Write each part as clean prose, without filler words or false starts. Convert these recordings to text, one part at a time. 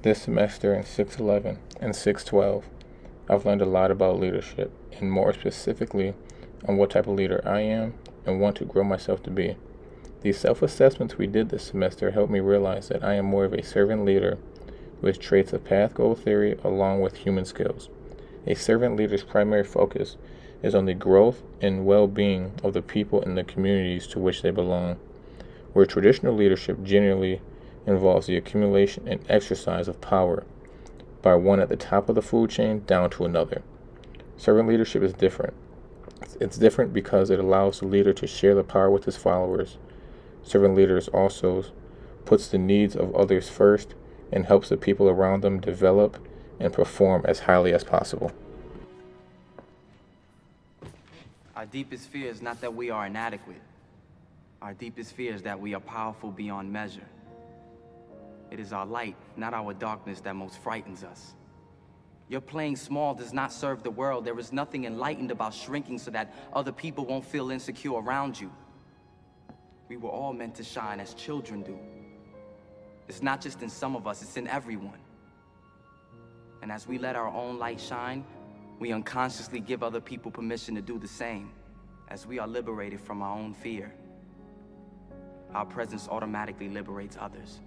This semester in 611 and 612, I've learned a lot about leadership, and more specifically on what type of leader I am and want to grow myself to be. These self-assessments we did this semester helped me realize that I am more of a servant leader with traits of path goal theory along with human skills. A servant leader's primary focus is on the growth and well-being of the people in the communities to which they belong, where traditional leadership generally involves the accumulation and exercise of power by one at the top of the food chain down to another. Servant leadership is different. It's different because it allows the leader to share the power with his followers. Servant leaders also puts the needs of others first and helps the people around them develop and perform as highly as possible. Our deepest fear is not that we are inadequate. Our deepest fear is that we are powerful beyond measure. It is our light, not our darkness, that most frightens us. Your playing small does not serve the world. There is nothing enlightened about shrinking so that other people won't feel insecure around you. We were all meant to shine as children do. It's not just in some of us, it's in everyone. And as we let our own light shine, we unconsciously give other people permission to do the same. As we are liberated from our own fear, our presence automatically liberates others.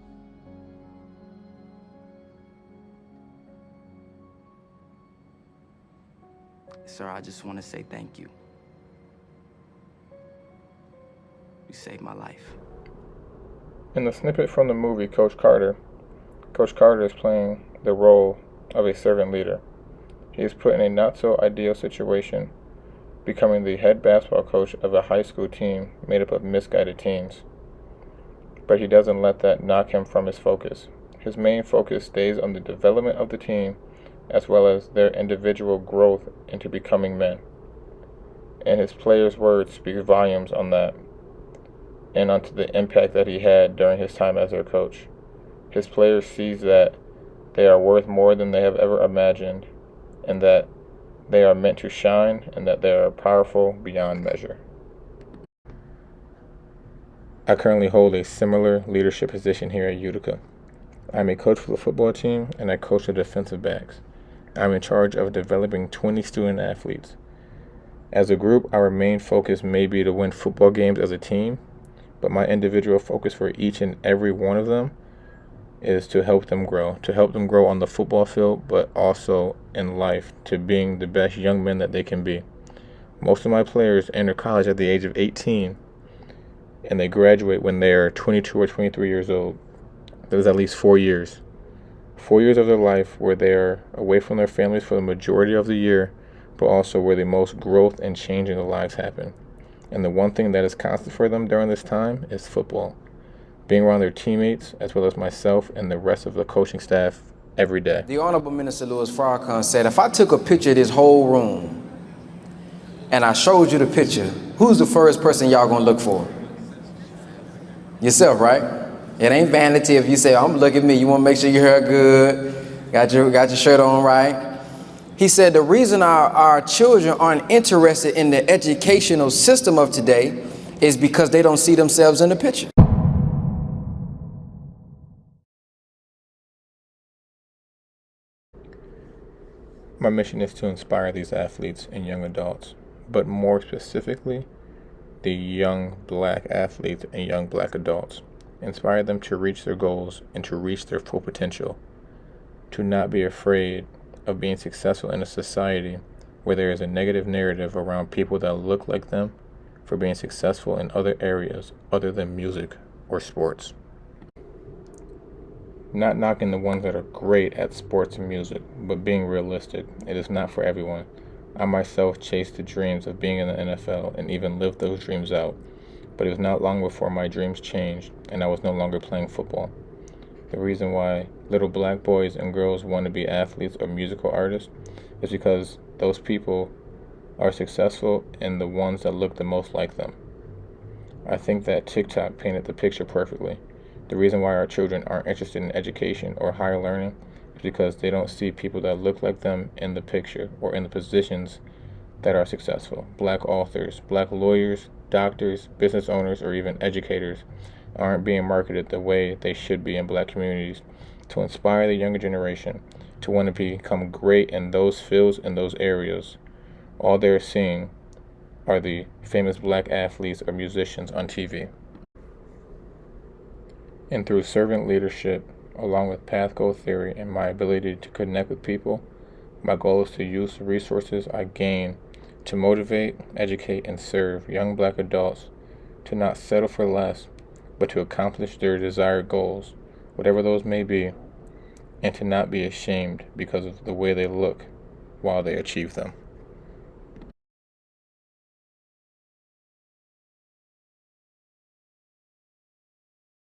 Sir, I just want to say thank you. You saved my life. In the snippet from the movie Coach Carter is playing the role of a servant leader. He is put in a not-so-ideal situation, becoming the head basketball coach of a high school team made up of misguided teens. But he doesn't let that knock him from his focus. His main focus stays on the development of the team as well as their individual growth into becoming men. And his players' words speak volumes on that and onto the impact that he had during his time as their coach. His players sees that they are worth more than they have ever imagined, and that they are meant to shine, and that they are powerful beyond measure. I currently hold a similar leadership position here at Utica. I'm a coach for the football team, and I coach the defensive backs. I'm in charge of developing 20 student athletes. As a group, our main focus may be to win football games as a team, but my individual focus for each and every one of them is to help them grow on the football field, but also in life, to being the best young men that they can be. Most of my players enter college at the age of 18, and they graduate when they're 22 or 23 years old. There's at least 4 years. 4 years of their life where they're away from their families for the majority of the year, but also where the most growth and change in their lives happen. And the one thing that is constant for them during this time is football. Being around their teammates, as well as myself and the rest of the coaching staff every day. The Honorable Minister Louis Farrakhan said, if I took a picture of this whole room and I showed you the picture, who's the first person y'all gonna look for? Yourself, right? It ain't vanity if you say, look at me, you wanna make sure your hair good, got your shirt on right. He said the reason our children aren't interested in the educational system of today is because they don't see themselves in the picture. My mission is to inspire these athletes and young adults, but more specifically, the young black athletes and young black adults. Inspire them to reach their goals and to reach their full potential, to not be afraid of being successful in a society where there is a negative narrative around people that look like them for being successful in other areas other than music or sports. Not knocking the ones that are great at sports and music, but being realistic. It is not for everyone. I myself chased the dreams of being in the NFL and even lived those dreams out, but it was not long before my dreams changed and I was no longer playing football. The reason why little black boys and girls want to be athletes or musical artists is because those people are successful and the ones that look the most like them. I think that TikTok painted the picture perfectly. The reason why our children aren't interested in education or higher learning is because they don't see people that look like them in the picture or in the positions that are successful. Black authors, black lawyers, doctors, business owners, or even educators aren't being marketed the way they should be in black communities to inspire the younger generation to want to become great in those fields and those areas. All they're seeing are the famous black athletes or musicians on TV. And through servant leadership, along with path goal theory and my ability to connect with people, my goal is to use the resources I gain to motivate, educate, and serve young black adults to not settle for less, but to accomplish their desired goals, whatever those may be, and to not be ashamed because of the way they look while they achieve them.